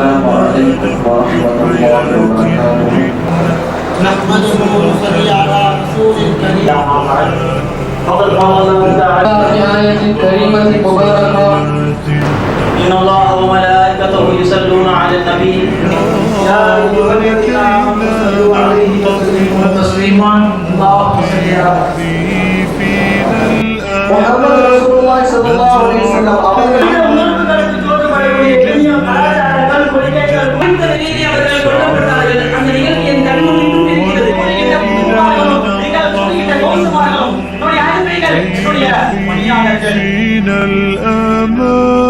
السلام عليكم ورحمة الله وبركاته. نحمده ونصلي على رسول الكريم. فقد قال الله تعالى في آية كريمة مباركة: إن الله وملائكته يصلون على النبي يا أيها الذين آمنوا صلوا عليه وسلموا تسليما. اللهم صل على محمد رسول الله صلى الله عليه وسلم. فينا الآمال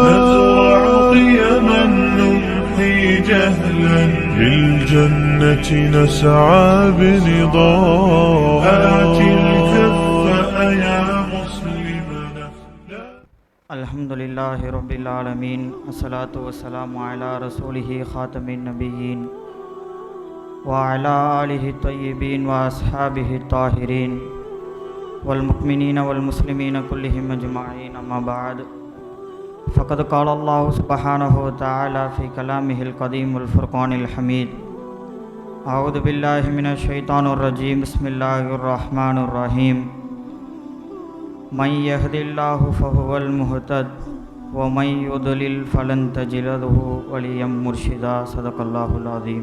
نزرع قيما نمحي جهلا للجنة نسعى بنضال آت الكف يا مسلمنا. الحمد لله رب العالمين والصلاة والسلام على رسوله خاتم النبيين وعلى آله الطيبين وأصحابه الطاهرين والمؤمنين والمسلمين كلهم أجمعين. أما بعد، فقد قال الله سبحانه وتعالى في كلامه القديم والفرقان الحميد: أعوذ بالله من الشيطان الرجيم. بسم الله الرحمن الرحيم. من يهد الله فهو المهتد ومن يضلل فلن تجد له وليا مرشدا. صدق الله العظيم.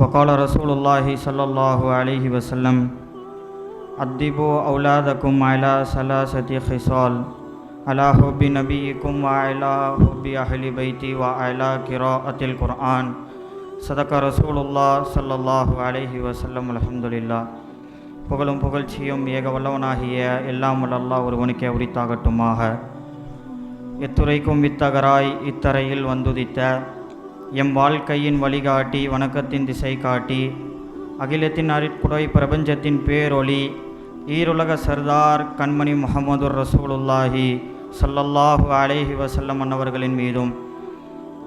وقال رسول الله صلى الله عليه وسلم: أدبوا أولادكم على ثلاثة خصال: على حب نبيكم وعلى حب أهل بيتي وعلى قراءة القرآن. صدق رسول الله صلى الله عليه وسلم. الحمد لله. புகழும் புகழ்ச்சியும் ஏக வல்லவனாகிய எல்லாம் வல்ல அல்லாஹ் ஒருவனுக்கே உரித்தாகட்டுமாக. எத்துறைக்கும் வித்தகராய் இத்தரையில் வந்துதித்த எம் வாழ்க்கையின் வழிகாட்டி, வணக்கத்தின் திசை காட்டி, அகிலத்தின் அருட்குடை, பிரபஞ்சத்தின் பேரொளி, ஈருலக சர்தார் கண்மணி முஹம்மது ரசூலுல்லாஹி ஸல்லல்லாஹு அலைஹி வஸல்லம் அன்னவர்களின் மீதும்,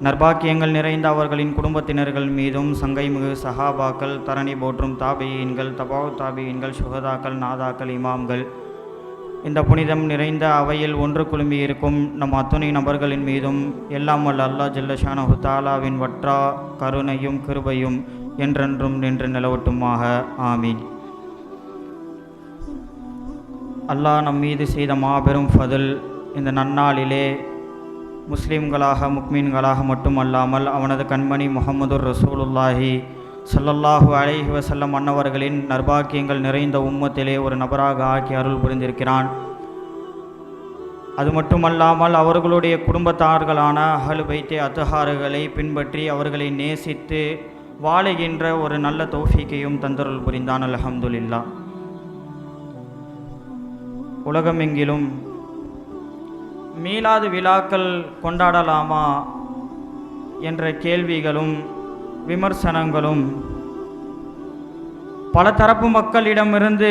நற்பாக்கியங்கள் நிறைந்த அவர்களின் குடும்பத்தினர்கள் மீதும், சங்கைமிகு சஹாபாக்கள், தரணி போற்றும் தாபியீன்கள், தபாவு தாபியீன்கள், சுகதாக்கள், நாதாக்கள், இமாம்கள், இந்த புனிதம் நிறைந்த அவையில் ஒன்று குழுமி இருக்கும் நம் அத்துணை நபர்களின் மீதும் எல்லாம் வல்ல அல்லாஹ் ஜல்ல ஷானஹு தஆலாவின் வற்றா கருணையும் கிருபையும் என்றென்றும் நின்று நிலவட்டுமாக. ஆமீன். அல்லாஹ் நம் மீது செய்த மாபெரும் ஃபதுல், இந்த நன்னாளிலே முஸ்லீம்களாக முக்மீன்களாக மட்டுமல்லாமல் அவனது கண்மணி முஹம்மது ரசூலுல்லாஹி ஸல்லல்லாஹு அலைஹி வஸல்லம் அன்னவர்களின் நற்பாக்கியங்கள் நிறைந்த உம்மத்திலே ஒரு நபராக ஆக்கி அருள் புரிந்திருக்கிறான். அது மட்டுமல்லாமல் அவர்களுடைய குடும்பத்தார்களான அஹ்லு பைத்தே அத்ஹார்களை பின்பற்றி அவர்களை நேசித்து வாழுகின்ற ஒரு நல்ல தௌஃபீக்கையும் தந்தருள் புரிந்தான். அல்ஹம்துலில்லாஹ். உலகமெங்கிலும் மீலாது விழாக்கள் கொண்டாடலாமா என்ற கேள்விகளும் விமர்சனங்களும் பல தரப்பு மக்களிடமிருந்து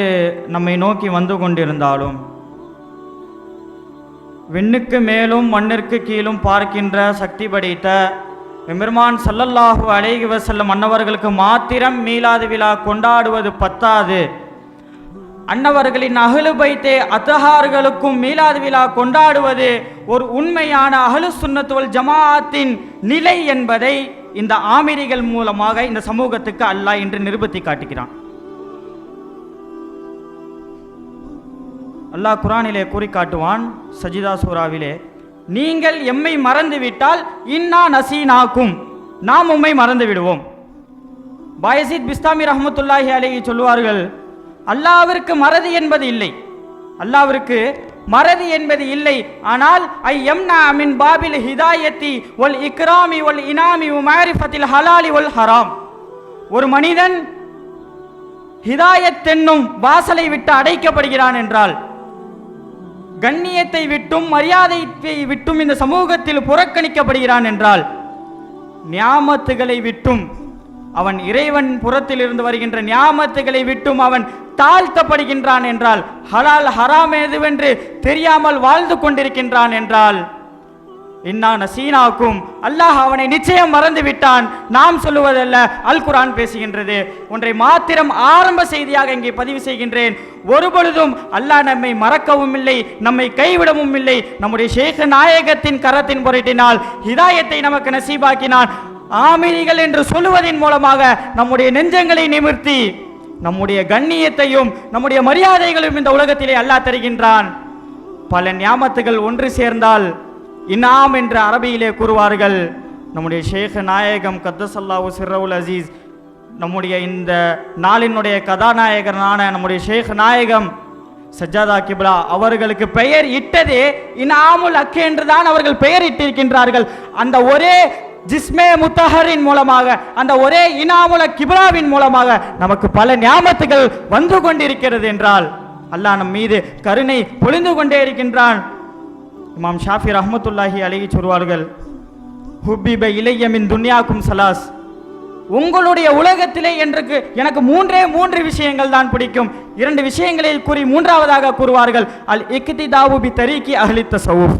நம்மை நோக்கி வந்து கொண்டிருந்தாலும், விண்ணுக்கு மேலும் மண்ணிற்கு கீழும் பார்க்கின்ற சக்தி படைத்த எம்பெருமான் ஸல்லல்லாஹு அலைஹி வஸல்லம் அன்னவர்களுக்கு மாத்திரம் மீலாது விழா கொண்டாடுவது பத்தாது, அன்னவர்களின் அஹ்லு பைத்தே அத்ஹார்களுக்கும் மீலாது விழா கொண்டாடுவது ஒரு உண்மையான அஹ்லு சுன்னத் வல் ஜமாஅத்தின் நிலை என்பதை இந்த ஆமிரிகள் மூலமாக இந்த சமூகத்துக்கு அல்லாஹ் இன்று நிரூபித்து காட்டுகிறான். அல்லாஹ் குர்ஆனிலே கூறி காட்டுவான், சஜிதா சூராவிலே: நீங்கள் எம்மை மறந்துவிட்டால் இன்னா நசீனாக்கும், நாம் உம்மை மறந்து விடுவோம். பாயசித் பிஸ்தாமி ரஹ்மத்துல்லாஹி அலைஹி சொல்வார்கள், அல்லாஹ்விற்கு மறதி என்பது இல்லை, அல்லாஹ்விற்கு மறதி என்பது இல்லை. ஆனால் ஐயம்னா மின் பாபில் ஹிதாயத்தி வல் இக்ராமி வல் இனாமி வ மாரிஃபத்தில் ஹலாலி வல் ஹராம். ஒரு மனிதன் ஹிதாயத் என்னும் வாசலை விட்டு அடைக்கப்படுகிறான் என்றால், கண்ணியத்தை விட்டும் மரியாதையை விட்டும் இந்த சமூகத்தில் புறக்கணிக்கப்படுகிறான் என்றால், நியாமத்துகளை விட்டும், அவன் இறைவன் புறத்தில் இருந்து வருகின்ற நியாமத்துகளை விட்டும் அவன் தாழ்த்தப்படுகின்றான் என்றால், ஹலால் ஹராம் எதுவென்று தெரியாமல் வாழ்ந்து கொண்டிருக்கின்றான் என்றால், இன்னா நசீனாக்கும், அல்லாஹ் அவனை நிச்சயம் மறந்து விட்டான். நாம் சொல்லுவதல்ல, அல் குர்ஆன் பேசுகின்றது. ஒன்றை மாத்திரம் ஆரம்ப செய்தியாக இங்கே பதிவு செய்கின்றேன். ஒருபொழுதும் அல்லாஹ் நம்மை மறக்கவும் இல்லை, நம்மை கைவிடவும் இல்லை. நம்முடைய ஷேக் நாயகத்தின் கரத்தின் பொருட்டினால் ஹிதாயத்தை நமக்கு நசீபாக்கினான். ஆமீன்கள் என்று சொல்லுவதன் மூலமாக நம்முடைய நெஞ்சங்களை நிமிர்த்தி நம்முடைய கண்ணியத்தையும் நம்முடைய மரியாதைகளையும் இந்த உலகத்திலே அல்லாஹ் தருகின்றான். பல நியாமத்துகள் ஒன்று சேர்ந்தால் இனாம் என்று அரபியிலே கூறுவார்கள். நம்முடைய ஷேக் நாயகம் கத்தசல்லாஹு சிர்ரவுல் அசீஸ், நம்முடைய இந்த நாளினுடைய கதாநாயகரான நம்முடைய ஷேக் நாயகம் சஜ்ஜாதா கிப்லா அவர்களுக்கு பெயர் இட்டதே இனாமுல் அக் என்றுதான் அவர்கள் பெயர் இட்டிருக்கின்றார்கள். அந்த ஒரே ஜிஸ்மே முத்தஹரின் மூலமாக, அந்த ஒரே இனாமுல் அக் கிப்லாவின் மூலமாக நமக்கு பல நியாமத்துகள் வந்து கொண்டிருக்கிறது என்றால் அல்லாஹ் நம் மீது கருணை பொழிந்து கொண்டே இருக்கின்றான். இமாம் ஷாஃபி ரஹ்மத்துல்லாஹி அலைஹி சொல்வார்கள், ஹுப்பிப இலைய மின் துன்யாக்கும் சலாஸ், உங்களுடைய உலகத்திலே எனக்கு மூன்று விஷயங்கள் தான் பிடிக்கும். 2 விஷயங்களை கூறி மூன்றாவதாக கூறுவார்கள், அல் இக்திதாவு பி தரீகி அஹ்லி தஸவ்வுஃப்,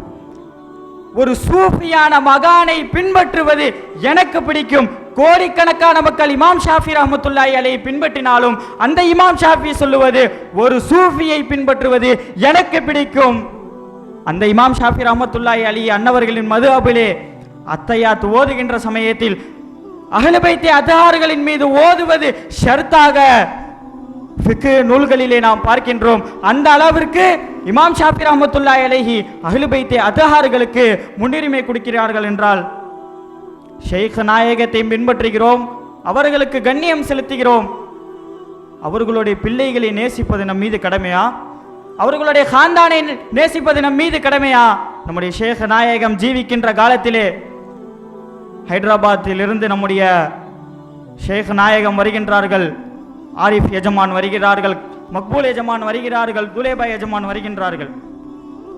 ஒரு சூஃபியான மகானை பின்பற்றுவது எனக்கு பிடிக்கும். கோடிக்கணக்கான மக்கள் இமாம் ஷாஃபி ரஹ்மத்துல்லாஹி அலைஹி பின்பற்றினாலும் அந்த இமாம் ஷாஃபி சொல்லுவது, ஒரு சூஃபியை பின்பற்றுவது எனக்கு பிடிக்கும். அந்த இமாம் ஷாஃபி ரஹ்மத்துல்லாஹி அலைஹி அன்னவர்களின் மதுஹபிலே அத்தஹியாத் ஓதுகின்ற சமயத்தில் அஹ்லு பைத் அத்ஹார்களின் மீது ஓதுவது ஷர்த்தாக ஃபிக்ஹ் நூல்களிலே நாம் பார்க்கின்றோம். அந்த அளவிற்கு இமாம் ஷாஃபி ரஹ்மத்துல்லாஹி அலைஹி அஹ்லு பைத் அத்ஹார்களுக்கு முன்னுரிமை கொடுக்கிறார்கள் என்றால் ஷேக் நாயகத்தை பின்பற்றுகிறோம், அவர்களுக்கு கண்ணியம் செலுத்துகிறோம். அவர்களுடைய பிள்ளைகளை நேசிப்பது நம் மீது கடமையா? அவர்களுடைய காந்தானை நேசிப்பது நம் மீது கடமையா? நம்முடைய ஷேக் நாயகம் ஜீவிக்கின்ற காலத்திலே ஹைதராபாத்தில் இருந்து நம்முடைய ஷேக் நாயகம் வருகின்றார்கள், ஆரிஃப் எஜமான் வருகிறார்கள், மக்பூல் எஜமான் வருகிறார்கள், துலேபா எஜமான் வருகின்றார்கள்.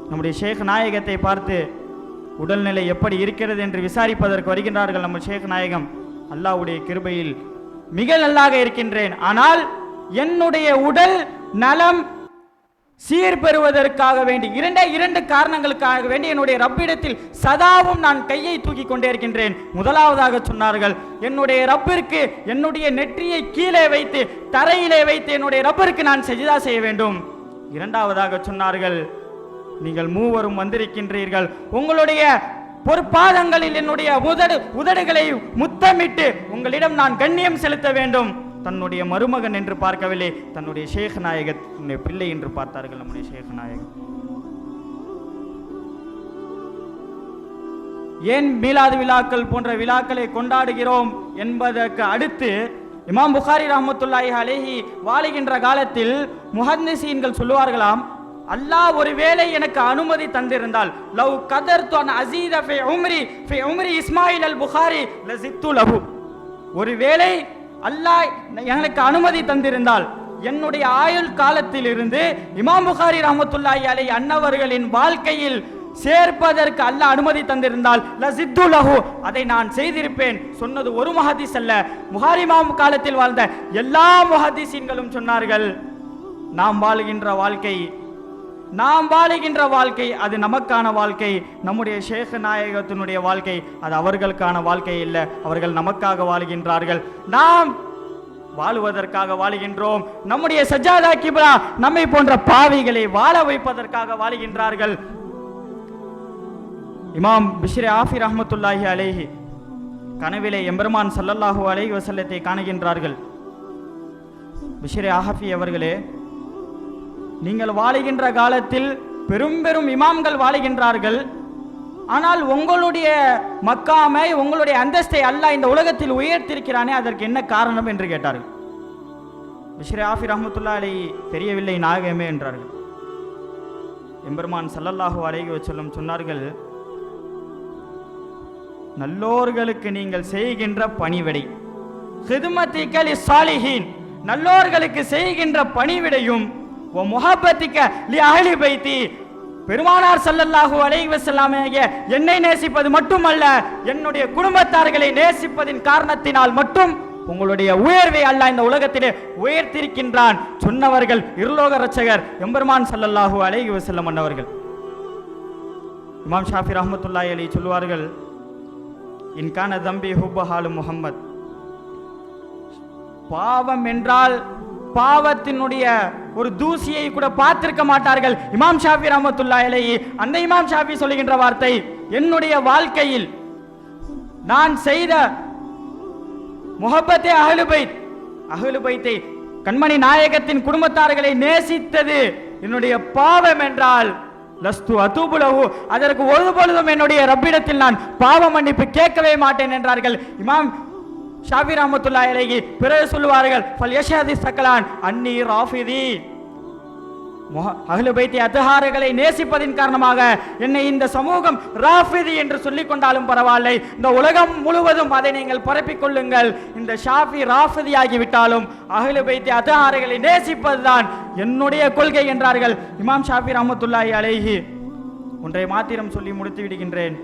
நம்முடைய ஷேக் நாயகத்தை பார்த்து உடல்நிலை எப்படி இருக்கிறது என்று விசாரிப்பதற்கு வருகின்றார்கள். நம்ம ஷேக் நாயகம், அல்லாஹ்வுடைய கிருபையில் மிக நல்லாக இருக்கின்றேன், ஆனால் என்னுடைய உடல் நலம் சீர் பெறுவதற்காக வேண்டி இரண்டு காரணங்களுக்காக வேண்டி என்னுடைய ரப்பிடத்தில் சதாவும் நான் கையை தூக்கி கொண்டே இருக்கின்றேன். முதலாவதாக சொன்னார்கள், என்னுடைய ரப்பிற்கு என்னுடைய நெற்றியை கீழே வைத்து தரையிலே வைத்து என்னுடைய ரப்பிற்கு நான் சஜிதா செய்ய வேண்டும். இரண்டாவதாக சொன்னார்கள், நீங்கள் மூவரும் வந்திருக்கின்றீர்கள், உங்களுடைய பொற்பாதங்களில் என்னுடைய உதடுகளை முத்தமிட்டு உங்களிடம் நான் கண்ணியம் செலுத்த வேண்டும். தன்னுடைய மருமகன் என்று பார்க்கவில்லை, தன்னுடைய ஷேக் நாயகத்தினுடைய பிள்ளை என்று பார்த்தார்கள். நம்முடைய ஷேக் நாயகம் ஏன் மீலாது விழாக்கள் போன்ற விழாக்களை கொண்டாடுகிறோம் என்பதற்கு அடுத்து இமாம் புகாரி ரஹ்மத்துல்லாஹி அலைஹி வாழுகின்ற காலத்தில் முஹத்திஸீன்கள் சொல்லுவார்களாம், அல்லாஹ் ஒருவேளை எனக்கு அனுமதி தந்திருந்தால், லவ் கதர்து அன் அஸீத ஃபி உம்ரி இஸ்மாயில் அல் புகாரி லஸித்து லஹு, ஒருவேளை அல்லாஹ் எனக்கு அனுமதி தந்திருந்தால் என்னுடைய ஆயுள் காலத்தில் இருந்து இமாம் புகாரி ரஹ்மத்துல்லாஹி அலைஹி அன்னவர்களின் வாழ்க்கையில் சேர்ப்பதற்கு அல்லாஹ் அனுமதி தந்திருந்தால் லஸித்து லஹு, அதை நான் செய்திருப்பேன். சொன்னது ஒரு முஹத்திஸ் அல்ல, புகாரி இமாம் காலத்தில் வாழ்ந்த எல்லா முஹத்திஸீன்களும் சொன்னார்கள், நாம் வாழுகின்ற வாழ்க்கை அது நமக்கான வாழ்க்கை. நம்முடைய ஷேக் நாயகத்தினுடைய வாழ்க்கை அது அவர்களுக்கான வாழ்க்கை இல்லை, அவர்கள் நமக்காக வாழுகின்றார்கள், நாம் வாழுவதற்காக வாழுகின்றோம். நம்முடைய சஜ்ஜாதா கிப்லா நம்மை போன்ற பாவிகளை வாழ வைப்பதற்காக வாழுகின்றார்கள். இமாம் பிஷ்ரி ஆஃபி ரஹ்மத்துல்லாஹி அலைஹி கனவிலே எம்பெருமான் ஸல்லல்லாஹு அலைஹி வஸல்லத்தை காணுகின்றார்கள். பிஷ்ரி ஆஃபி அவர்களே, நீங்கள் வாழுகின்ற காலத்தில் பெரும் இமாம்கள் வாழுகின்றார்கள், ஆனால் உங்களுடைய மக்காமை உங்களுடைய அந்தஸ்தை அல்லாஹ் இந்த உலகத்தில் உயர்த்திருக்கிறானே, அதற்கு என்ன காரணம் என்று கேட்டார்கள். பிஷ்ரி ஆஃபி ரஹ்மத்துல்லாஹி அலைஹி தெரியவில்லை நாயகமே என்றார்கள். எம்பெருமான் ஸல்லல்லாஹு அலைஹி வஸல்லம் சொன்னார்கள், நல்லோர்களுக்கு நீங்கள் செய்கின்ற பணிவிடை, ஹிதுமத்திக லிஸ்ஸாலிஹீன், நல்லோர்களுக்கு செய்கின்ற பணிவிடையும் முஹப்பத்திக லி அஹ்லி பைத்தி, பெருமானார் ஸல்லல்லாஹு அலைஹி வஸல்லம் என்னை நேசிப்பது மட்டுமல்ல, என்னுடைய குடும்பத்தார்களை நேசிப்பதின் காரணத்தினால் மட்டும் உங்களுடைய உயர்வை அல்லாஹ் இந்த உலகத்திலே உயர்த்திருக்கின்றான். சொன்னவர்கள் இருலோக ரட்சகர் எம்பெருமான் ஸல்லல்லாஹு அலைஹி வஸல்லம் அன்னவர்கள். இமாம் ஷாஃபி ரஹ்மத்துல்லாஹி அலைஹி சொல்வார்கள், இன்கான தம்பி ஹுப்பஹாலு முஹம்மத், பாவம் என்றால் பாவத்தினுடைய ஒரு தூசியை கூட பார்த்திருக்க மாட்டார்கள். இமாம் ஷாஃபி ரஹ்மத்துல்லாஹி அலைஹி, அந்த இமாம் ஷாஃபி சொல்லுகின்ற வார்த்தை, என்னுடைய வாழ்க்கையில் நான் செய்த முஹப்பத்தே அஹ்லு பைத்தை கண்மணி நாயகத்தின் குடும்பத்தார்களை நேசித்தது என்னுடைய பாவம் என்றால் லஸ்து அதூபுலஹு, அதற்கு ஒருபொழுதும் என்னுடைய ரப்பிடத்தில் நான் பாவ மன்னிப்பு கேட்கவே மாட்டேன் என்றார்கள் இமாம் ஷாஃபி ரஹ்மத்துல்லாஹி அலைஹி. பிறகு சொல்லுவார்கள், ஃபல் யஷஹதி ஸகலான் அன்னி ராஃபிதி, அஹ்லு பைத்தி அத்ஹார்களை நேசிப்பதின் காரணமாக என்னை இந்த சமூகம் ராஃபிதி என்று சொல்லிக் கொண்டாலும் பரவாயில்லை, இந்த உலகம் முழுவதும் அதை நீங்கள் பரப்பிக் கொள்ளுங்கள், இந்த ஷாஃபி ராஃபிதி ஆகிவிட்டாலும் அஹ்லு பைத்தி அத்ஹார்களை நேசிப்பதுதான் என்னுடைய கொள்கை என்றார்கள் இமாம் ஷாஃபி ரஹ்மத்துல்லாஹி அலைஹி. ஒன்றை மாத்திரம் சொல்லி முடித்து விடுகின்றேன்.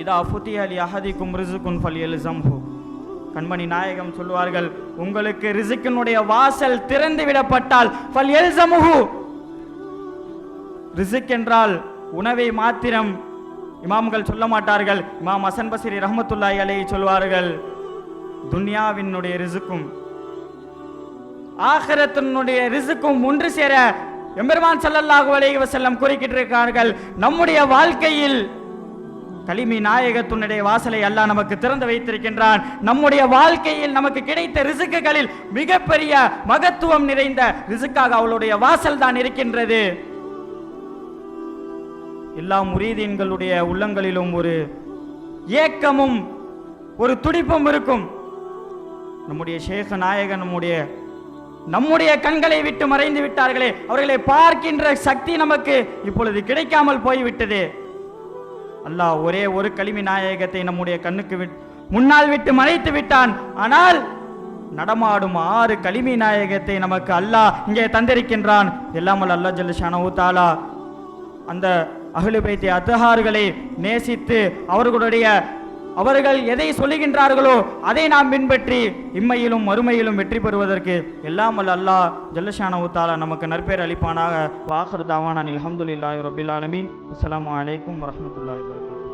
இதா ஃபுதிய லி அஹதிக்கும் ரிஸ்குன் ஃபல்யல்ஸம்ஹு, கண்மணி நாயகம் சொல்வார்கள், உங்களுக்கு ரிஸ்கினுடைய வாசல் திறந்து விடப்பட்டால் ஃபல்யல்ஸம்ஹு, ரிஸ்க் என்றால் உணவை மாத்திரம் இமாம்கள் சொல்ல மாட்டார்கள். இமாம் ஹசன் பஸ்ரி ரஹ்மத்துல்லாஹி அலைஹி சொல்வார்கள், துன்யாவினுடைய ரிஸ்க்கும் ஆகிரத்தினுடைய ரிஸ்க்கும் ஒன்று சேர எம்பெருமான் ஸல்லல்லாஹு அலைஹி வஸல்லம் கூறிக்கிட்டிருக்கிறார்கள். நம்முடைய வாழ்க்கையில் கலிமி நாயகத்துடைய வாசலை அல்லாஹ் நமக்கு திறந்து வைத்திருக்கின்றான். நம்முடைய வாழ்க்கையில் நமக்கு கிடைத்த ரிஸ்க்குகளில் மிகப்பெரிய மகத்துவம் நிறைந்த ரிஸ்க்காக அவளுடைய வாசல் தான் இருக்கின்றது. எல்லா முரீதீன்களுடைய உள்ளங்களிலும் ஒரு ஏக்கமும் ஒரு துடிப்பும் இருக்கும். நம்முடைய ஷேக் நாயகன் நம்முடைய கண்களை விட்டு மறைந்து விட்டார்களே, அவர்களை பார்க்கின்ற சக்தி நமக்கு இப்பொழுது கிடைக்காமல் போய்விட்டது. அல்லாஹ் ஒரே ஒரு கலிமி நாயகத்தை நம்முடைய கண்ணுக்கு முன்னால் விட்டு மறைத்து விட்டான். ஆனால் நடமாடும் 6 கலிமி நாயகத்தை நமக்கு அல்லாஹ் இங்கே தந்திருக்கின்றான். எல்லாமல் அல்லாஹ் ஜல்ல ஷானஹு தஆலா அந்த அஹ்லு பைத்தி அத்ஹார்களை நேசித்து அவர்கள் எதை சொல்லுகின்றார்களோ அதை நாம் பின்பற்றி இம்மையிலும் மறுமையிலும் வெற்றி பெறுவதற்கு எல்லாம் அல்லாஹ் ஜல்ல ஷானஹு தஆலா நமக்கு நற்பேர் அளிப்பானாக. வாஹிர் தாவானா அல்ஹம்துலில்லாஹி ரப்பில் ஆலமீன். அஸ்ஸலாமு அலைக்கும் வரஹ்மத்துல்லாஹி வபரகாத்துஹு.